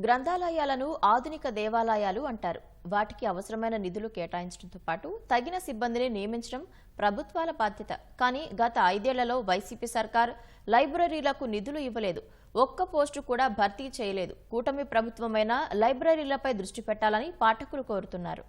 గ్రంథాలయాలను ఆధునిక దేవాలయాలు అంటారు. వాటికి అవసరమైన నిధులు కేటాయించడంతో పాటు తగిన సిబ్బందిని నియమించడం ప్రభుత్వాల బాధ్యత. కానీ గత 5 ఏళ్లలో వైసీపీ సర్కార్ లైబ్రరీలకు నిధులు ఇవ్వలేదు. ఒక్క పోస్టు కూడా భర్తీ చేయలేదు. కూటమి ప్రభుత్వమైన లైబ్రరీలపై దృష్టి పెట్టాలని పాఠకులు కోరుతున్నారు.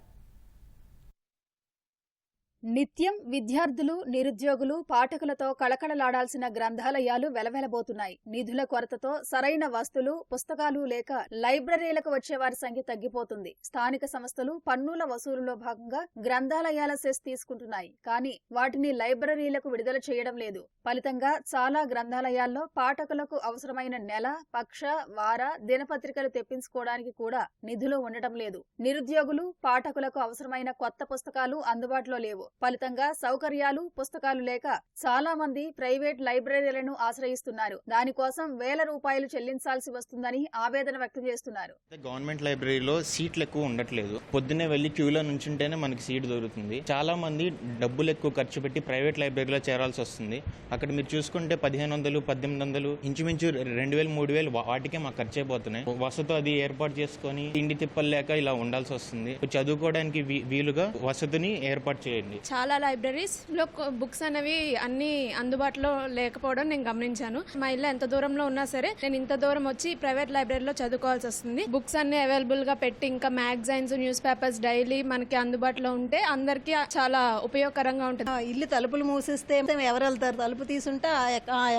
నిత్యం విద్యార్థులు, నిరుద్యోగులు, పాఠకులతో కళకళలాడాల్సిన గ్రంథాలయాలు వెలవెలబోతున్నాయి. నిధుల కొరతతో సరైన వస్తువులు, పుస్తకాలు లేక లైబ్రరీలకు వచ్చేవారి సంఖ్య తగ్గిపోతుంది. స్థానిక సంస్థలు పన్నుల వసూలులో భాగంగా గ్రంథాలయాల సెస్ తీసుకుంటున్నాయి. కానీ వాటిని లైబ్రరీలకు విడుదల చేయడం లేదు. ఫలితంగా చాలా గ్రంథాలయాల్లో పాఠకులకు అవసరమైన నెల, పక్ష, వార దినపత్రికలు తెప్పించుకోవడానికి కూడా నిధులు ఉండటం లేదు. నిరుద్యోగులు, పాఠకులకు అవసరమైన కొత్త పుస్తకాలు అందుబాటులో లేవు. ఫలితంగా సౌకర్యాలు, పుస్తకాలు లేక చాలా మంది ప్రైవేట్ లైబ్రరీలను ఆశ్రయిస్తున్నారు. దానికోసం వేల రూపాయలు చెల్లించాల్సి వస్తుందని ఆవేదన వ్యక్తం చేస్తున్నారు. గవర్నమెంట్ లైబ్రరీలో సీట్లు ఎక్కువ ఉండట్లేదు. పొద్దున్నే వెళ్లి క్యూలో నుంచుంటేనే మనకి సీట్ దొరుకుతుంది. చాలా మంది డబ్బులు ఎక్కువ ఖర్చు పెట్టి ప్రైవేట్ లైబ్రరీలో చేరాల్సి వస్తుంది. అక్కడ మీరు చూసుకుంటే 1500, 1800 ఇంచుమించు 2000, 3000 వాటికే మాకు ఖర్చు అయిపోతున్నాయి. వసతి అది ఏర్పాటు చేసుకుని తిండి తిప్పలు లేక ఇలా ఉండాల్సి వస్తుంది. చదువుకోవడానికి వీలుగా వసతిని ఏర్పాటు చేయండి. చాలా లైబ్రరీస్ లో బుక్స్ అనేవి అన్ని అందుబాటులో లేకపోవడం నేను గమనించాను. మా ఇల్లు ఎంత దూరంలో ఉన్నా సరే నేను ఇంత దూరం వచ్చి ప్రైవేట్ లైబ్రరీలో చదువుకోవాల్సి వస్తుంది. బుక్స్ అన్ని అవైలబుల్ గా పెట్టి ఇంకా మ్యాగజైన్స్, న్యూస్ పేపర్స్ డైలీ మనకి అందుబాటులో ఉంటే అందరికి చాలా ఉపయోగకరంగా ఉంటుంది. ఇల్లు తలుపులు మూసిస్తే ఎవరు వెళ్తారు? తలుపు తీసుంటే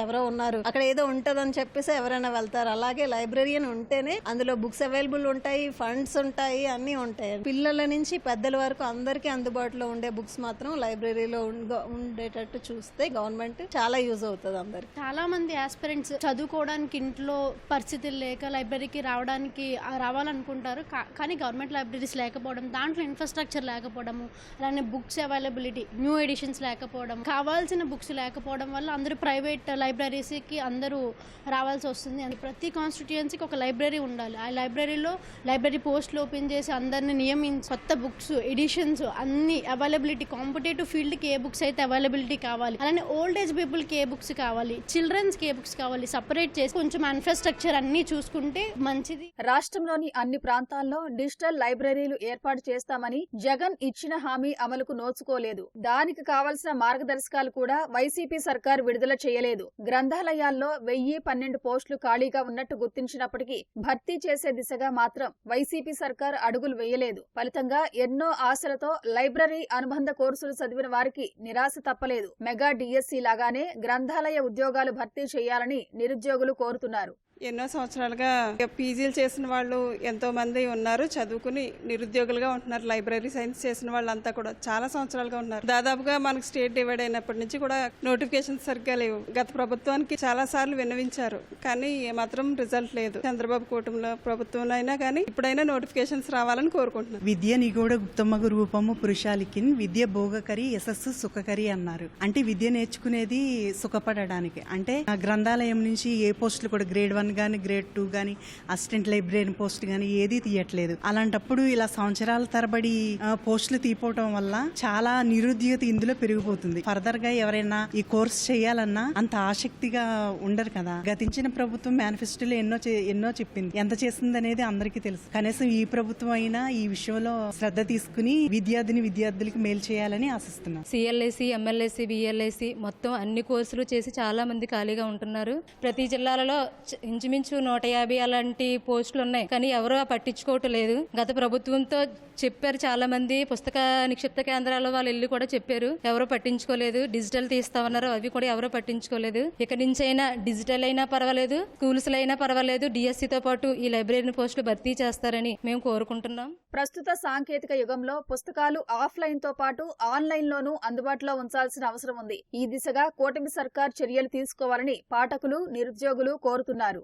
ఎవరో ఉన్నారు అక్కడ ఏదో ఉంటదని చెప్పేసి ఎవరైనా వెళ్తారు. అలాగే లైబ్రరీ అని ఉంటేనే అందులో బుక్స్ అవైలబుల్ ఉంటాయి, ఫండ్స్ ఉంటాయి, అన్ని ఉంటాయి. పిల్లల నుంచి పెద్దల వరకు అందరికీ అందుబాటులో ఉండే బుక్స్ మాత్రం లైబ్రరీలో ఉండేటట్టు చూస్తే గవర్నమెంట్ చాలా యూజ్ అవుతుంది అందరికి. చాలా మంది ఆస్పిరెంట్స్ చదువుకోవడానికి ఇంట్లో పరిస్థితులు లేక లైబ్రరీకి రావాలనుకుంటారు. కానీ గవర్నమెంట్ లైబ్రరీస్ లేకపోవడం, దాంట్లో ఇన్ఫ్రాస్ట్రక్చర్ లేకపోవడము, అలానే బుక్స్ అవైలబిలిటీ, న్యూ ఎడిషన్స్ లేకపోవడం, కావాల్సిన బుక్స్ లేకపోవడం వల్ల అందరూ ప్రైవేట్ లైబ్రరీస్కి అందరూ రావాల్సి వస్తుంది. ప్రతి కాన్స్టిట్యుయెన్సీకి ఒక లైబ్రరీ ఉండాలి. ఆ లైబ్రరీలో లైబ్రరీ పోస్టులు ఓపెన్ చేసి అందరిని నియమించి కొత్త బుక్స్, ఎడిషన్స్ అన్ని అవైలబిలిటీ, కాంపిటేటివ్ ఫీల్డ్ కి ఏ బుక్స్ అయితే అవైలబిలిటీ కావాలి, అలానే ఓల్డ్ ఏజ్ పీపుల్ కి ఏ బుక్స్ కావాలి, చిల్డ్రన్స్ కి ఏ బుక్స్ కావాలి, సపరేట్ చేసి కొంచెం ఇన్ఫ్రాస్ట్రక్చర్ అన్ని చూసుకుంటే మంచిది. రాష్ట్రంలోని అన్ని ప్రాంతాల్లో డిజిటల్ లైబ్రరీలు ఏర్పాటు చేస్తామని జగన్ ఇచ్చిన హామీ అమలుకు నోచుకోలేదు. దానికి కావలసిన మార్గదర్శకాలు కూడా వైసీపీ సర్కార్ విడుదల చేయలేదు. గ్రంథాలయాల్లో 1012 పోస్టులు ఖాళీగా ఉన్నట్టు గుర్తించినప్పటికీ భర్తీ చేసే దిశగా మాత్రం వైసీపీ సర్కార్ అడుగులు వేయలేదు. ఫలితంగా ఎన్నో ఆశలతో లైబ్రరీ అనుబంధ కోర్సులు చదివిన వారికి నిరాశ తప్పలేదు. మెగా డిఎస్సి లాగానే గ్రంథాలయ ఉద్యోగాలు భర్తీ చేయాలని నిరుద్యోగులు కోరుతున్నారు. ఎన్నో సంవత్సరాలుగా పీజీలు చేసిన వాళ్ళు ఎంతో మంది ఉన్నారు, చదువుకుని నిరుద్యోగులుగా ఉంటున్నారు. లైబ్రరీ సైన్స్ చేసిన వాళ్ళంతా కూడా చాలా సంవత్సరాలుగా ఉన్నారు. దాదాపుగా మనకు స్టేట్ డివైడ్ అయినప్పటి నుంచి కూడా నోటిఫికేషన్ సరిగ్గా లేవు. గత ప్రభుత్వానికి చాలా సార్లు విన్నవించారు, కానీ ఏమాత్రం రిజల్ట్ లేదు. చంద్రబాబు కూటమిలో ప్రభుత్వంలో అయినా కానీ ఇప్పుడైనా నోటిఫికేషన్స్ రావాలని కోరుకుంటున్నారు. విద్య నిగూఢ గుప్తమ్మగు రూపము పురుషాలికిన్ విద్య భోగకరి యశస్సు సుఖకరి అన్నారు. అంటే విద్య నేర్చుకునేది సుఖపడడానికి. అంటే గ్రంథాలయం నుంచి ఏ పోస్టులు కూడా గ్రేడ్ 1 గానీ, గ్రేడ్ 2 గానీ, అసిస్టెంట్ లైబ్రరీ పోస్ట్ గానీ ఏది తీయట్లేదు. అలాంటప్పుడు ఇలా సంవత్సరాల తరబడి పోస్టులు తీపోవటం వల్ల చాలా నిరుద్యోగత ఇందులో పెరిగిపోతుంది. ఫర్దర్ గా ఎవరైనా ఈ కోర్స్ చేయాలన్నా అంత ఆసక్తిగా ఉండరు కదా. గతించిన ప్రభుత్వం మేనిఫెస్టోలో ఎన్నో చెప్పింది. ఎంత చేసింది అనేది అందరికీ తెలుసు. కనీసం ఈ ప్రభుత్వం అయినా ఈ విషయంలో శ్రద్ధ తీసుకుని విద్యార్థులకి మేలు చేయాలని ఆశిస్తున్నాం. సిఎల్ఐసి, ఎంఎల్ఐసి, బిఎల్ఐసి మొత్తం అన్ని కోర్సులు చేసి చాలా మంది ఖాళీగా ఉంటున్నారు. ప్రతి జిల్లాలలో ఇంచుమించు 150 అలాంటి పోస్టులు ఉన్నాయి, కానీ ఎవరూ పట్టించుకోవటం లేదు. గత ప్రభుత్వంతో చెప్పారు చాలా మంది, పుస్తక నిక్షిప్త కేంద్రాల వాళ్ళు వెళ్ళి కూడా చెప్పారు, ఎవరో పట్టించుకోలేదు. డిజిటల్ తీస్తామన్నారు, అవి కూడా ఎవరో పట్టించుకోలేదు. ఇక నుంచి అయినా డిజిటల్ అయినా పర్వాలేదు, స్కూల్స్ అయినా పర్వాలేదు, డిఎస్సితో పాటు ఈ లైబ్రరీ పోస్టులు భర్తీ చేస్తారని మేము కోరుకుంటున్నాం. ప్రస్తుత సాంకేతిక యుగంలో పుస్తకాలు ఆఫ్లైన్ తో పాటు ఆన్లైన్ లోనూ అందుబాటులో ఉంచాల్సిన అవసరం ఉంది. ఈ దిశగా కూటమి సర్కార్ చర్యలు తీసుకోవాలని పాఠకులు, నిరుద్యోగులు కోరుతున్నారు.